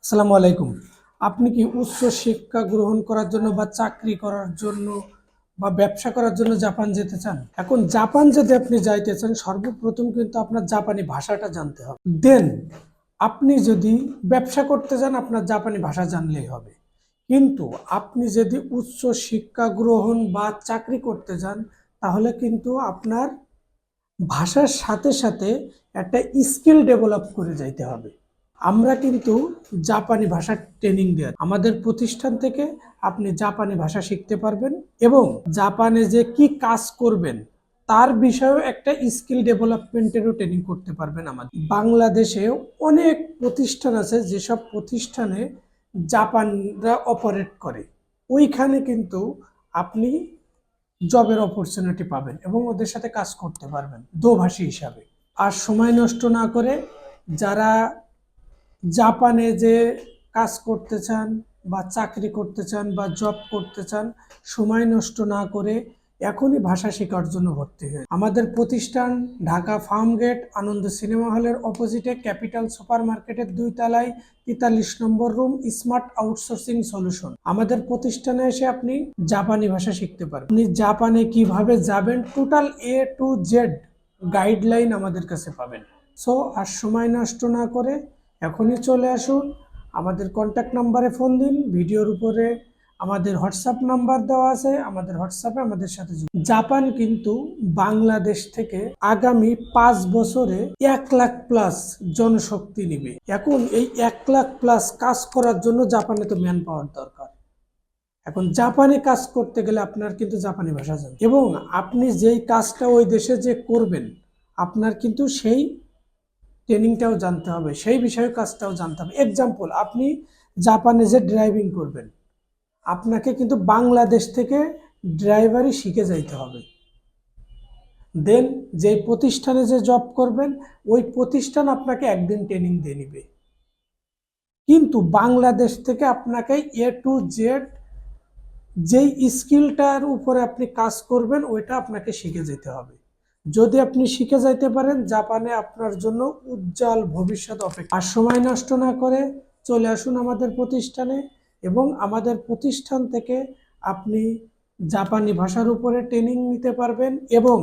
আসসালামু আলাইকুম। আপনি কি উচ্চ শিক্ষা গ্রহণ করার জন্য বা চাকরি করার জন্য বা ব্যবসা করার জন্য জাপান যেতে চান? এখন জাপান যদি আপনি যাইতে চান, সর্বপ্রথম কিন্তু আপনার জাপানি ভাষাটা জানতে হবে। দেন আপনি যদি ব্যবসা করতে যান, আপনার জাপানি ভাষা জানলেই হবে। কিন্তু আপনি যদি উচ্চ শিক্ষা গ্রহণ বা চাকরি করতে যান, তাহলে কিন্তু আপনার ভাষার সাথে সাথে একটা স্কিল ডেভেলপ করে যাইতে হবে। আমরা কিন্তু জাপানি ভাষার ট্রেনিং দেয় আমাদের প্রতিষ্ঠান থেকে। আপনি জাপানি ভাষা শিখতে পারবেন এবং জাপানে যে কি কাজ করবেন তার বিষয়েও একটা স্কিল ডেভেলপমেন্টেরও ট্রেনিং করতে পারবেন। আমাদের বাংলাদেশে অনেক প্রতিষ্ঠান আছে, যেসব প্রতিষ্ঠানে জাপানরা অপারেট করে, ওইখানে কিন্তু আপনি জবের অপরচুনিটি পাবেন এবং ওদের সাথে কাজ করতে পারবেন দোভাষী হিসাবে। আর সময় নষ্ট না করে যারা জাপানে যে কাজ করতে চান বা চাকরি করতে চান বা জব করতে চান, সময় নষ্ট না করে এখনই ভাষা শেখার জন্য ভর্তি হয়ে আমাদের প্রতিষ্ঠান ঢাকা ফার্ম গেট আনন্দ সিনেমা হলের অপোজিটে ক্যাপিটাল সুপার মার্কেটের 2 তলায় 43 নম্বর রুম, স্মার্ট আউটসোর্সিং সলিউশন। আমাদের প্রতিষ্ঠানে এসে আপনি জাপানি ভাষা শিখতে পারবেন। আপনি জাপানে কিভাবে যাবেন total A to Z guideline আমাদের কাছে পাবেন। সো আর সময় নষ্ট না করে এখনই চলে আসুন। আমাদের কন্ট্যাক্ট নাম্বারে ফোন দিন। ভিডিওর উপরে আমাদের হোয়াটসঅ্যাপ নাম্বার দেওয়া আছে, আমাদের হোয়াটসঅ্যাপে আমাদের সাথে জাপান কিন্তু বাংলাদেশ থেকে আগামী 5 বছরে 1 লাখ+ জনশক্তি নিবে। এখন এই 1 লাখ+ কাজ করার জন্য জাপানে তো ম্যান পাওয়ার দরকার। এখন জাপানে কাজ করতে গেলে আপনার কিন্তু জাপানি ভাষা জানতে এবং আপনি যেই কাজটা ওই দেশে যে করবেন, আপনার কিন্তু সেই ট্রেনিংটাও জানতে হবে, সেই বিষয়ে কাজটাও জানতে হবে। এক্সাম্পল, আপনি জাপানে যে ড্রাইভিং করবেন, আপনাকে কিন্তু বাংলাদেশ থেকে ড্রাইভারি শিখে যাইতে হবে। দেন যে প্রতিষ্ঠানে যে জব করবেন, ওই প্রতিষ্ঠান আপনাকে একদিন ট্রেনিং দিয়ে নিবে, কিন্তু বাংলাদেশ থেকে আপনাকে A to Z যেই স্কিলটার উপরে আপনি কাজ করবেন ওইটা আপনাকে শিখে যেতে হবে। যদি আপনি শিখে যাইতে পারেন, জাপানে আপনার জন্য উজ্জ্বল ভবিষ্যৎ অপেক্ষা। আর সময় নষ্ট না করে চলে আসুন আমাদের প্রতিষ্ঠানে এবং আমাদের প্রতিষ্ঠান থেকে আপনি জাপানি ভাষার উপরে ট্রেনিং নিতে পারবেন এবং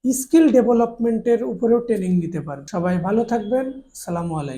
স্কিল ডেভেলপমেন্টের উপরেও ট্রেনিং নিতে পারবেন। সবাই ভালো থাকবেন। আসসালামু আলাইকুম।